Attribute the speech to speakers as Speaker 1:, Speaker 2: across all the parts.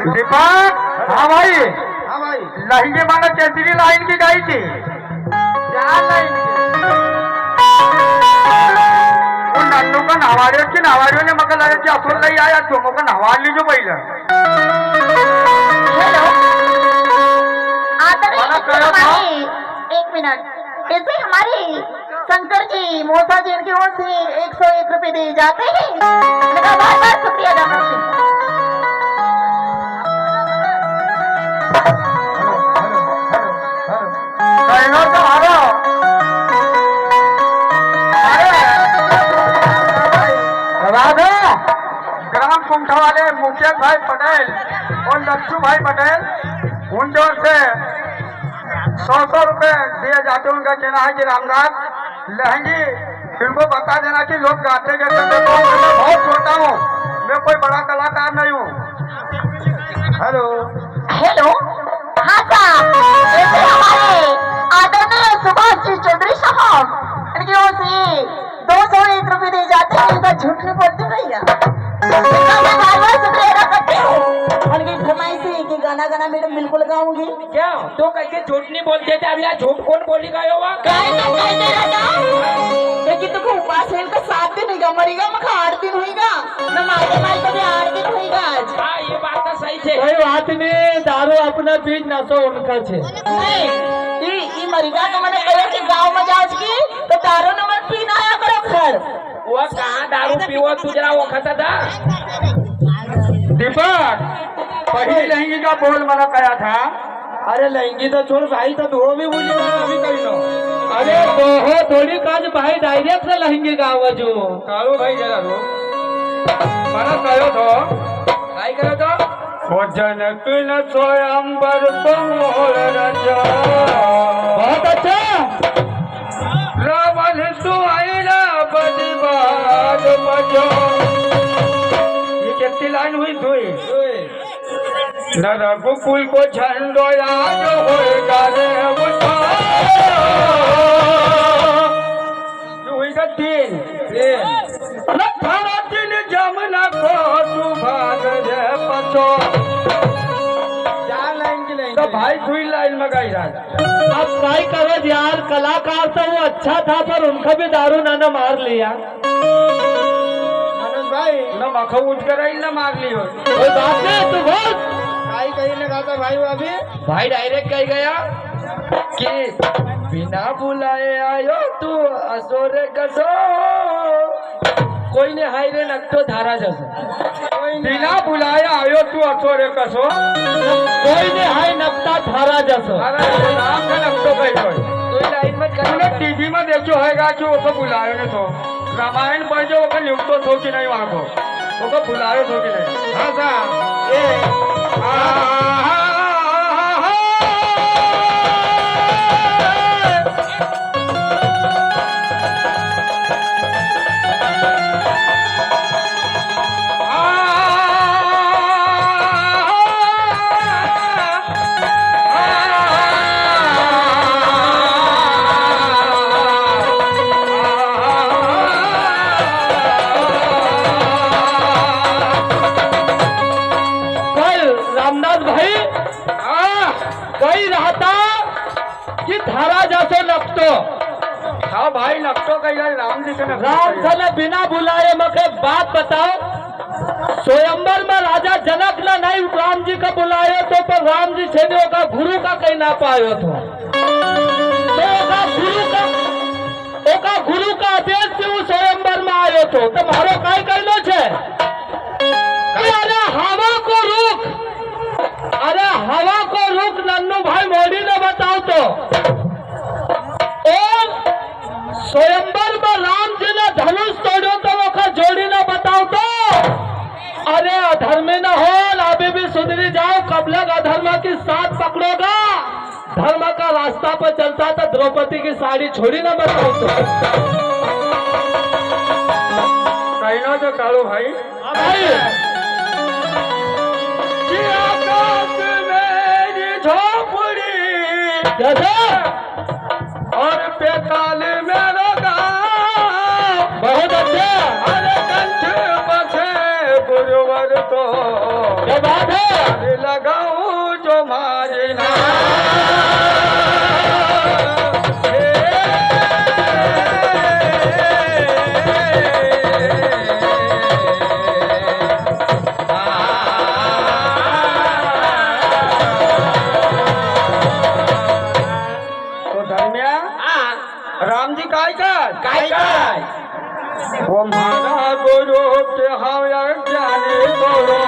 Speaker 1: दीपक, हाँ भाई। हाँ भाई, लहंगे माना कैसी की लाइन की गाई थी? क्या लाइन की? वो नन्नू का नवारियों की नवारियों ने मकर लगा कि असुर नहीं आया, तुम का नवार लीजो पहले।
Speaker 2: हेलो, एक मिनट, इसे हमारी शंकर जी मोसा जी की ओर से 101 रुपए दिए जाते हैं। मेरा बार बार शुक्रिया अदा करती हूँ।
Speaker 1: ग्राम कुंठा वाले मुकेश भाई पटेल और लक्ष्मू भाई पटेल उनकी ओर से 100 रुपए दिए जाते। उनका कहना है कि रामनाथ लहंगी इनको बता देना कि लोग गाते गए मैं बहुत छोटा हूँ, मैं कोई बड़ा कलाकार नहीं हूँ। हेलो
Speaker 2: हेलो, हाँ साहब, ऐसे हमारे आदरणीय सुभाष जी चौधरी साहब इनकी ओर से 201 रुपए दिए जाते हैं। इनका झूठ नहीं बोलती भैया, मैं बार बार शुक्रिया अदा करती हूँ। उनकी फरमाइश है कि गाना गाना मैडम बिल्कुल गाऊंगी।
Speaker 3: क्या तो कैसे झूठ नहीं बोलते थे? अब यहाँ झूठ कौन बोली गयो हुआ?
Speaker 2: लेकिन तुमको उपास है, इनका 7 दिन होगा, मरेगा मखा 8 दिन होगा न, मारे मारे कभी 8 दिन होगा आज।
Speaker 3: हाँ, ये बात तो सही है।
Speaker 4: कोई बात नहीं, दारू अपना बीज नशो उनका छे
Speaker 2: नहीं, ये मरेगा तो मैंने कहा कि गाँव में जाओ की तो दारू नंबर पीना आया करो घर।
Speaker 3: वो कहाँ दारू पीवो तुझरा वो खाता था?
Speaker 1: दीपक, पहली लहंगी का बोल मना कया था।
Speaker 4: अरे लहंगी तो छोड़ भाई, तो धो भी बोली अभी कही नो। अरे दोहो थोड़ी काज भाई, डायरेक्ट से लहंगी का आवाज हो
Speaker 1: कालो भाई जरा रो मना कयो तो
Speaker 3: काय करो तो
Speaker 1: ओ जनक न स्वयंवर मोर रजा।
Speaker 4: बहुत अच्छा।
Speaker 1: रावण सुहाइला बजबाज बजो। ये कितनी लाइन हुई? दुई। न रघुकुल को झंडो आज होएगा रे हुईगा 3। दिन जमुना को तू भाग रे पछो। 4 लाइन की लाइन तो भाई 2 लाइन में गाई रहा।
Speaker 4: अब काय करो यार, कलाकार तो वो अच्छा था पर उनका भी दारू नाना मार लिया।
Speaker 1: मनोज भाई न मखो उठ कर आई न मार लियो।
Speaker 4: कोई बात नहीं, तू बोल।
Speaker 1: कहीं लगा था भाई वो अभी
Speaker 3: भाई डायरेक्ट कही गया कि बिना बुलाए आयो तू असोरे कसो। कोई ने हाय रे नकटो धारा जसो।
Speaker 1: बिना बुलाया आयो तू असोरे कसो।
Speaker 4: कोई ने हाय नपता थारा जसो।
Speaker 1: अरे नाम का नक्तो भाई
Speaker 3: तो लाइन में
Speaker 1: तूने टीवी में देखो होगा कि वो तो बुलायो ने तो रामायण पढ़ जो वो निपटो थो कि नहीं वहाँ को वो तो बुलायो थो कि नहीं। हाँ साहब ये
Speaker 4: रामनाथ भाई की धारा जैसे नपतो
Speaker 1: हाँ भाई नक्तो कैला राम जी के
Speaker 4: राम से ने बिना बुलाए मके बात बताओ स्वयंवर में राजा जनक ने नहीं राम जी का बुलाए तो पर राम जी छे का गुरु का कहीं ना पायो तो ओका गुरु का आदेश से वो स्वयंवर में आयो तो तुम्हारो काय कहलो छे कि अरे हवा को रुक नन्नू भाई मोदी ने बताओ तो और स्वयंवर में राम जी ने धनुष तोड़ो तो वो जोड़ी ने बताओ तो अरे अधर्मी न हो अभी भी सुधरी जाओ कब लग अधर्म की साथ पकड़ोगा धर्म का रास्ता पर चलता था द्रौपदी की साड़ी छोड़ी ना बताओ तो
Speaker 1: कहना तो कालो भाई
Speaker 4: हाँ भाई
Speaker 1: कि आकाश मेरी झोपड़ी
Speaker 4: कैसे
Speaker 1: और पेताल मेरा गाँव
Speaker 4: बहुत अच्छे
Speaker 1: अरे कंठ बसे गुरुवर तो
Speaker 4: क्या बात है
Speaker 1: लगाऊं जो मारना तो धर्मिया राम जी काय वो मारा गुरु के हवा ज्ञानी गुरु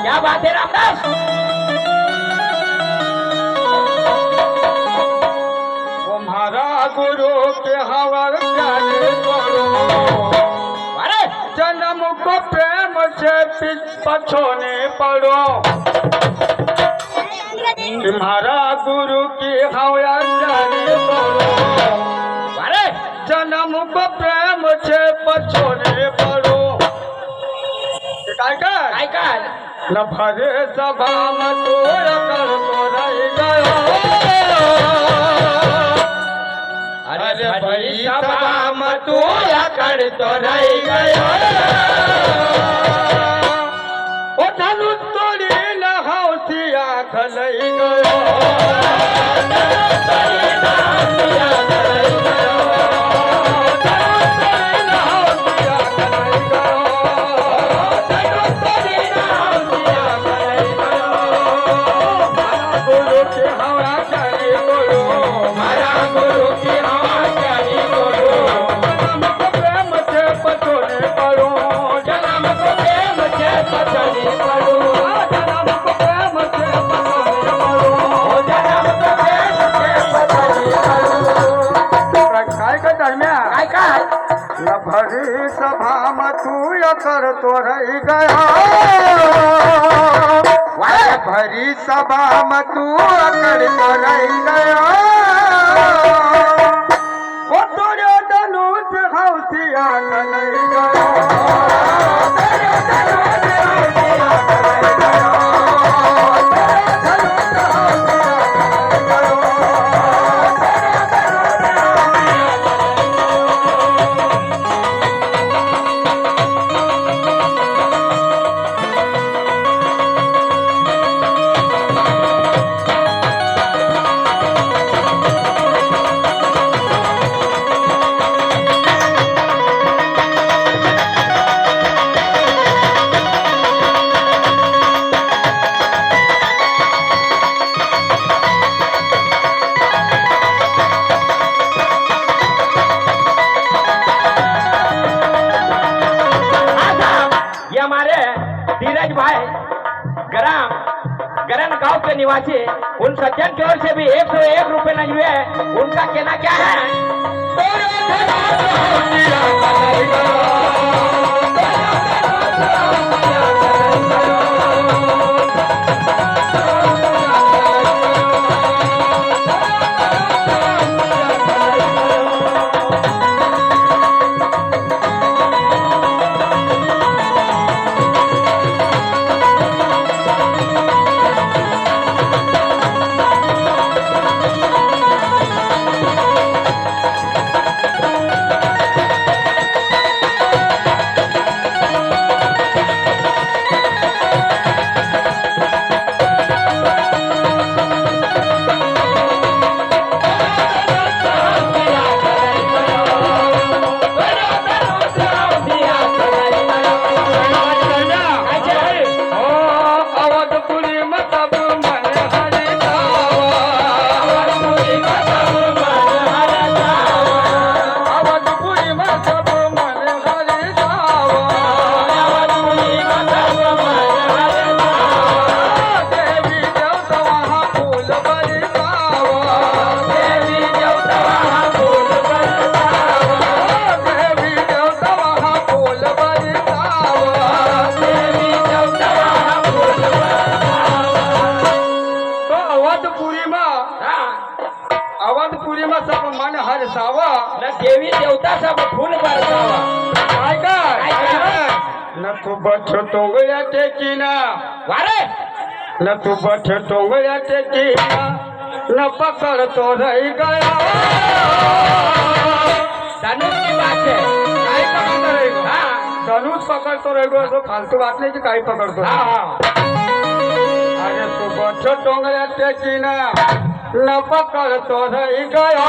Speaker 2: क्या बात है रामदास
Speaker 1: वो मारा गुरु के हवा ज्ञानी गुरु
Speaker 2: अरे
Speaker 1: जन्म को प्रेम से पछोने पड़ो तुम्हारा गुरु की हवा ज्ञानी गुरु
Speaker 2: अरे
Speaker 1: जन्म को प्रेम से पछोने पड़ो काय न भरे सभा में तो कर तो रह गयो अरे भाई सभा में तो कर तो रह गयो ओ धनु तोड़ी न हौसिया खलई गयो भरी सभा में तू कर तो रह गया भरी सभा में तू कर तो रह गया वो तोरे धनुष हौसिया नहीं गांव के निवासी उन सज्जन की ओर से भी 101 रुपए नजवे है उनका कहना क्या पुरी में सब मन हरसावा
Speaker 3: न देवी देवता सब फूल बरसावा
Speaker 1: काय काय न तू बठ टोंगळ्या टेकीना
Speaker 3: वारे
Speaker 1: न तू बठ टोंगळ्या टेकीना न पकड़ तो रही गया
Speaker 3: धनुष की बात है
Speaker 1: काय पकड़तो रहेगो
Speaker 3: हाँ
Speaker 1: धनुष पकड़तो रहेगो तो फालतू बात नहीं कि काय पकड़तो
Speaker 3: हाँ हाँ
Speaker 1: अरे तू बठ टोंगळ्या टेकीना न पकड़ तो रही गया